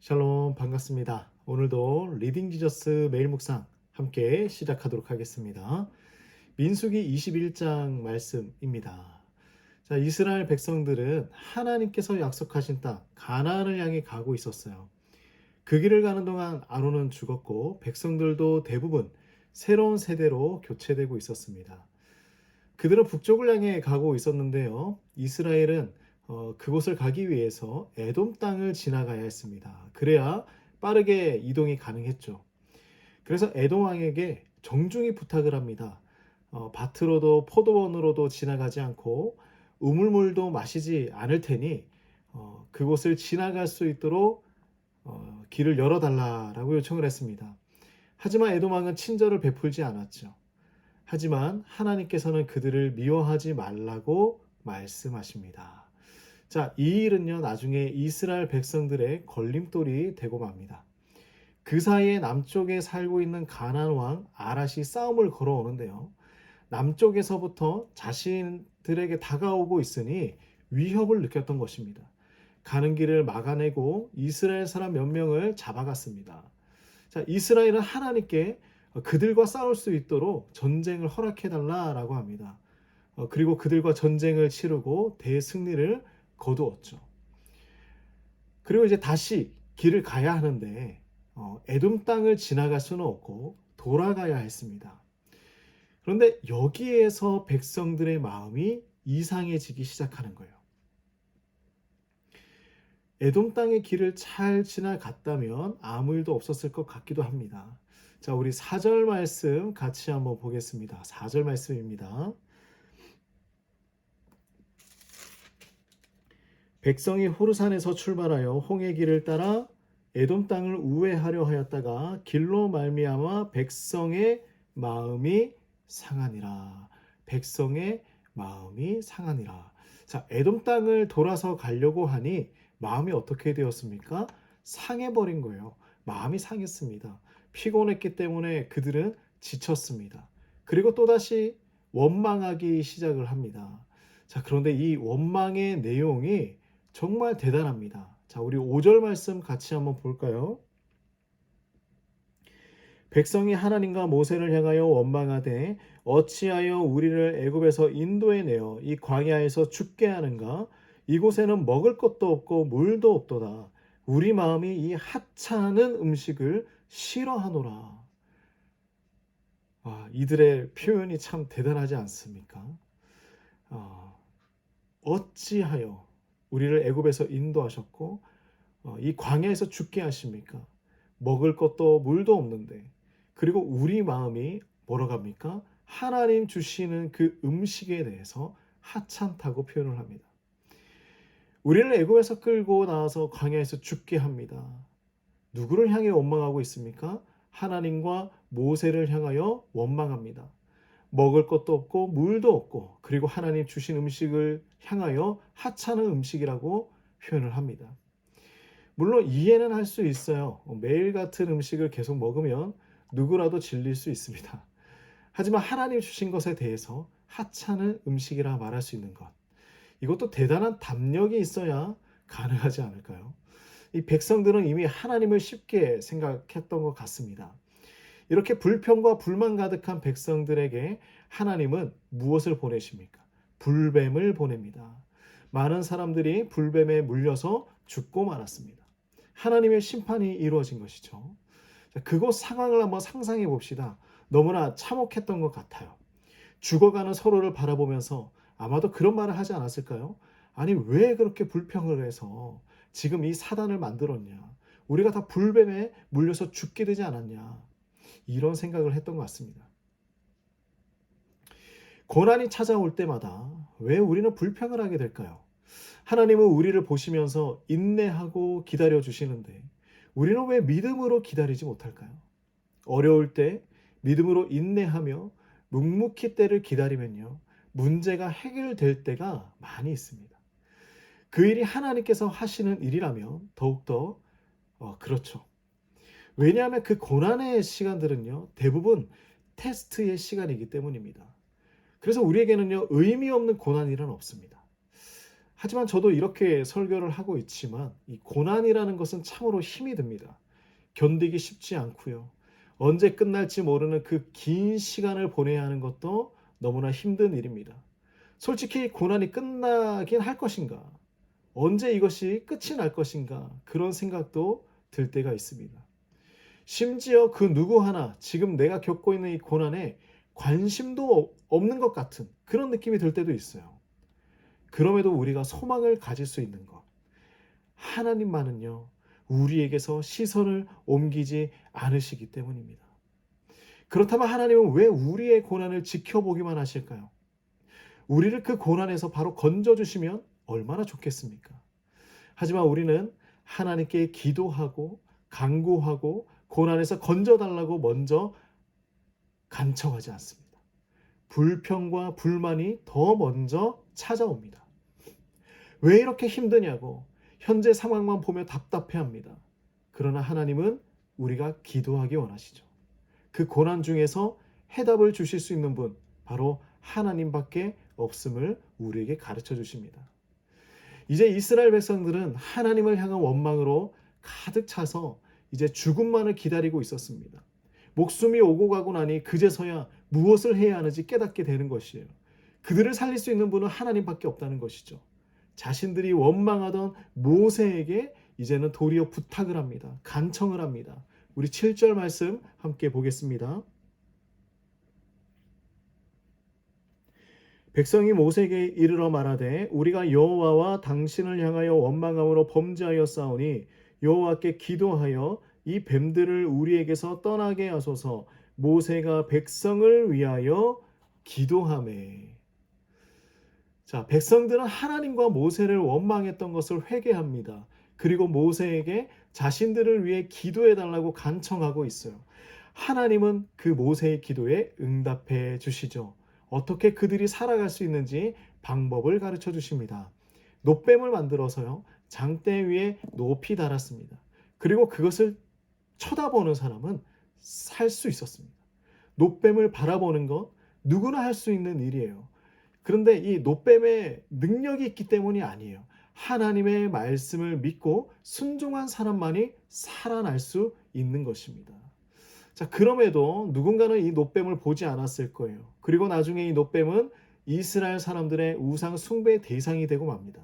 샬롬 반갑습니다. 오늘도 리딩 지저스 매일 묵상 함께 시작하도록 하겠습니다. 민수기 21장 말씀입니다. 자, 이스라엘 백성들은 하나님께서 약속하신 땅 가나안을 향해 가고 있었어요. 그 길을 가는 동안 아론은 죽었고 백성들도 대부분 새로운 세대로 교체되고 있었습니다. 그들은 북쪽을 향해 가고 있었는데요. 이스라엘은 그곳을 가기 위해서 에돔 땅을 지나가야 했습니다. 그래야 빠르게 이동이 가능했죠. 그래서 에돔 왕에게 정중히 부탁을 합니다. 밭으로도 포도원으로도 지나가지 않고 우물물도 마시지 않을 테니 그곳을 지나갈 수 있도록 길을 열어달라라고 요청을 했습니다. 하지만 에돔 왕은 친절을 베풀지 않았죠. 하지만 하나님께서는 그들을 미워하지 말라고 말씀하십니다. 자, 이 일은요, 나중에 이스라엘 백성들의 걸림돌이 되고 맙니다. 그 사이에 남쪽에 살고 있는 가나안 왕 아랏이 싸움을 걸어오는데요. 남쪽에서부터 자신들에게 다가오고 있으니 위협을 느꼈던 것입니다. 가는 길을 막아내고 이스라엘 사람 몇 명을 잡아갔습니다. 자, 이스라엘은 하나님께 그들과 싸울 수 있도록 전쟁을 허락해달라라고 합니다. 그리고 그들과 전쟁을 치르고 대승리를 거두었죠. 그리고 이제 다시 길을 가야 하는데 에돔 땅을 지나갈 수는 없고 돌아가야 했습니다. 그런데 여기에서 백성들의 마음이 이상해지기 시작하는 거예요. 에돔 땅의 길을 잘 지나갔다면 아무 일도 없었을 것 같기도 합니다. 자, 우리 4절 말씀 같이 한번 보겠습니다. 4절 말씀입니다. 백성이 호르산에서 출발하여 홍해 길을 따라 에돔 땅을 우회하려 하였다가 길로 말미암아 백성의 마음이 상하니라. 백성의 마음이 상하니라. 자, 에돔 땅을 돌아서 가려고 하니 마음이 어떻게 되었습니까? 상해버린 거예요. 마음이 상했습니다. 피곤했기 때문에 그들은 지쳤습니다. 그리고 또다시 원망하기 시작을 합니다. 자, 그런데 이 원망의 내용이 정말 대단합니다. 자, 우리 5절 말씀 같이 한번 볼까요? 백성이 하나님과 모세를 향하여 원망하되 어찌하여 우리를 애굽에서 인도해 내어 이 광야에서 죽게 하는가? 이곳에는 먹을 것도 없고 물도 없도다. 우리 마음이 이 하찮은 음식을 싫어하노라. 이들의 표현이 참 대단하지 않습니까? 어찌하여 우리를 애굽에서 인도하셨고 이 광야에서 죽게 하십니까? 먹을 것도 물도 없는데, 그리고 우리 마음이 뭐라고 합니까? 하나님 주시는 그 음식에 대해서 하찮다고 표현을 합니다. 우리를 애굽에서 끌고 나와서 광야에서 죽게 합니다. 누구를 향해 원망하고 있습니까? 하나님과 모세를 향하여 원망합니다. 먹을 것도 없고 물도 없고, 그리고 하나님 주신 음식을 향하여 하찮은 음식이라고 표현을 합니다. 물론 이해는 할 수 있어요. 매일 같은 음식을 계속 먹으면 누구라도 질릴 수 있습니다. 하지만 하나님 주신 것에 대해서 하찮은 음식이라 말할 수 있는 것, 이것도 대단한 담력이 있어야 가능하지 않을까요? 이 백성들은 이미 하나님을 쉽게 생각했던 것 같습니다. 이렇게 불평과 불만 가득한 백성들에게 하나님은 무엇을 보내십니까? 불뱀을 보냅니다. 많은 사람들이 불뱀에 물려서 죽고 말았습니다. 하나님의 심판이 이루어진 것이죠. 그곳 상황을 한번 상상해 봅시다. 너무나 참혹했던 것 같아요. 죽어가는 서로를 바라보면서 아마도 그런 말을 하지 않았을까요? 아니, 왜 그렇게 불평을 해서 지금 이 사단을 만들었냐? 우리가 다 불뱀에 물려서 죽게 되지 않았냐? 이런 생각을 했던 것 같습니다. 고난이 찾아올 때마다 왜 우리는 불평을 하게 될까요? 하나님은 우리를 보시면서 인내하고 기다려 주시는데 우리는 왜 믿음으로 기다리지 못할까요? 어려울 때 믿음으로 인내하며 묵묵히 때를 기다리면요, 문제가 해결될 때가 많이 있습니다. 그 일이 하나님께서 하시는 일이라면 더욱더 그렇죠. 왜냐하면 그 고난의 시간들은요, 대부분 테스트의 시간이기 때문입니다. 그래서 우리에게는요, 의미 없는 고난이란 없습니다. 하지만 저도 이렇게 설교를 하고 있지만 이 고난이라는 것은 참으로 힘이 듭니다. 견디기 쉽지 않고요. 언제 끝날지 모르는 그 긴 시간을 보내야 하는 것도 너무나 힘든 일입니다. 솔직히 고난이 끝나긴 할 것인가? 언제 이것이 끝이 날 것인가? 그런 생각도 들 때가 있습니다. 심지어 그 누구 하나 지금 내가 겪고 있는 이 고난에 관심도 없는 것 같은 그런 느낌이 들 때도 있어요. 그럼에도 우리가 소망을 가질 수 있는 것. 하나님만은요, 우리에게서 시선을 옮기지 않으시기 때문입니다. 그렇다면 하나님은 왜 우리의 고난을 지켜보기만 하실까요? 우리를 그 고난에서 바로 건져주시면 얼마나 좋겠습니까? 하지만 우리는 하나님께 기도하고 간구하고 고난에서 건져달라고 먼저 간청하지 않습니다. 불평과 불만이 더 먼저 찾아옵니다. 왜 이렇게 힘드냐고 현재 상황만 보며 답답해합니다. 그러나 하나님은 우리가 기도하기 원하시죠. 그 고난 중에서 해답을 주실 수 있는 분 바로 하나님밖에 없음을 우리에게 가르쳐 주십니다. 이제 이스라엘 백성들은 하나님을 향한 원망으로 가득 차서 이제 죽음만을 기다리고 있었습니다. 목숨이 오고 가고 나니 그제서야 무엇을 해야 하는지 깨닫게 되는 것이에요. 그들을 살릴 수 있는 분은 하나님밖에 없다는 것이죠. 자신들이 원망하던 모세에게 이제는 도리어 부탁을 합니다. 간청을 합니다. 우리 7절 말씀 함께 보겠습니다. 백성이 모세에게 이르러 말하되 우리가 여호와와 당신을 향하여 원망함으로 범죄하였사오니 여호와께 기도하여 이 뱀들을 우리에게서 떠나게 하소서. 모세가 백성을 위하여 기도하매. 자, 백성들은 하나님과 모세를 원망했던 것을 회개합니다. 그리고 모세에게 자신들을 위해 기도해 달라고 간청하고 있어요. 하나님은 그 모세의 기도에 응답해 주시죠. 어떻게 그들이 살아갈 수 있는지 방법을 가르쳐 주십니다. 놋뱀을 만들어서요, 장대 위에 높이 달았습니다. 그리고 그것을 쳐다보는 사람은 살 수 있었습니다. 놋뱀을 바라보는 것 누구나 할 수 있는 일이에요. 그런데 이 놋뱀의 능력이 있기 때문이 아니에요. 하나님의 말씀을 믿고 순종한 사람만이 살아날 수 있는 것입니다. 자, 그럼에도 누군가는 이 놋뱀을 보지 않았을 거예요. 그리고 나중에 이 놋뱀은 이스라엘 사람들의 우상 숭배의 대상이 되고 맙니다.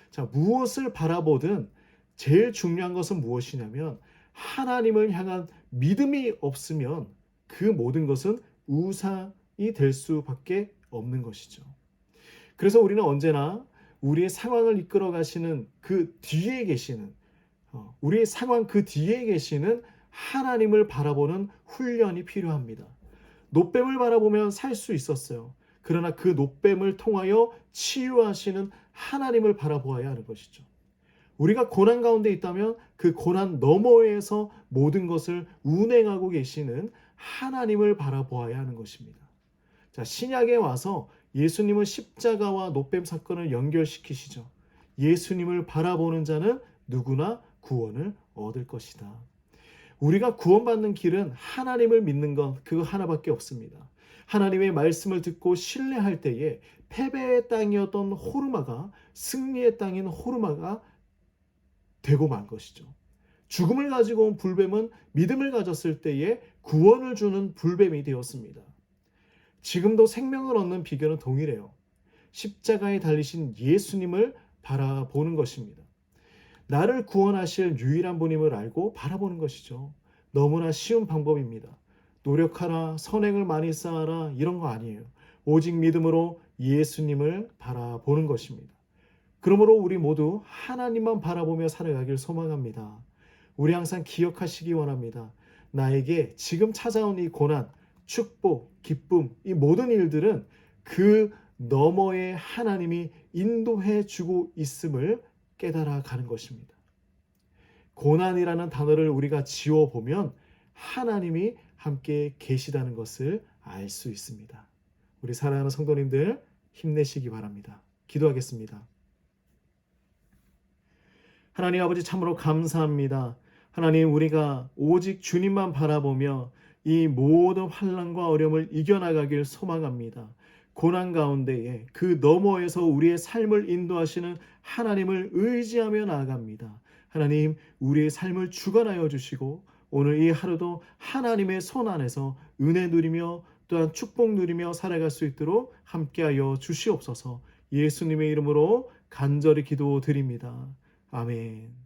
자, 무엇을 바라보든 제일 중요한 것은 무엇이냐면 하나님을 향한 믿음이 없으면 그 모든 것은 우상이 될 수밖에 없는 것이죠. 그래서 우리는 언제나 우리의 상황을 이끌어 가시는 그 뒤에 계시는 우리의 상황 그 뒤에 계시는 하나님을 바라보는 훈련이 필요합니다. 놋뱀을 바라보면 살 수 있었어요. 그러나 그 놋뱀을 통하여 치유하시는 하나님을 바라보아야 하는 것이죠. 우리가 고난 가운데 있다면 그 고난 너머에서 모든 것을 운행하고 계시는 하나님을 바라보아야 하는 것입니다. 자, 신약에 와서 예수님은 십자가와 놋뱀 사건을 연결시키시죠. 예수님을 바라보는 자는 누구나 구원을 얻을 것이다. 우리가 구원받는 길은 하나님을 믿는 것 그거 하나밖에 없습니다. 하나님의 말씀을 듣고 신뢰할 때에 패배의 땅이었던 호르마가 승리의 땅인 호르마가 되고 만 것이죠. 죽음을 가지고 온 불뱀은 믿음을 가졌을 때에 구원을 주는 불뱀이 되었습니다. 지금도 생명을 얻는 비결은 동일해요. 십자가에 달리신 예수님을 바라보는 것입니다. 나를 구원하실 유일한 분임을 알고 바라보는 것이죠. 너무나 쉬운 방법입니다. 노력하라, 선행을 많이 쌓아라 이런 거 아니에요. 오직 믿음으로 예수님을 바라보는 것입니다. 그러므로 우리 모두 하나님만 바라보며 살아가길 소망합니다. 우리 항상 기억하시기 원합니다. 나에게 지금 찾아온 이 고난, 축복, 기쁨, 이 모든 일들은 그 너머에 하나님이 인도해 주고 있음을 깨달아 가는 것입니다. 고난이라는 단어를 우리가 지워보면 하나님이 함께 계시다는 것을 알 수 있습니다. 우리 사랑하는 성도님들 힘내시기 바랍니다. 기도하겠습니다. 하나님 아버지 참으로 감사합니다. 하나님 우리가 오직 주님만 바라보며 이 모든 환난과 어려움을 이겨나가길 소망합니다. 고난 가운데에 그 너머에서 우리의 삶을 인도하시는 하나님을 의지하며 나아갑니다. 하나님, 우리의 삶을 주관하여 주시고 오늘 이 하루도 하나님의 손 안에서 은혜 누리며 또한 축복 누리며 살아갈 수 있도록 함께하여 주시옵소서. 예수님의 이름으로 간절히 기도드립니다. 아멘.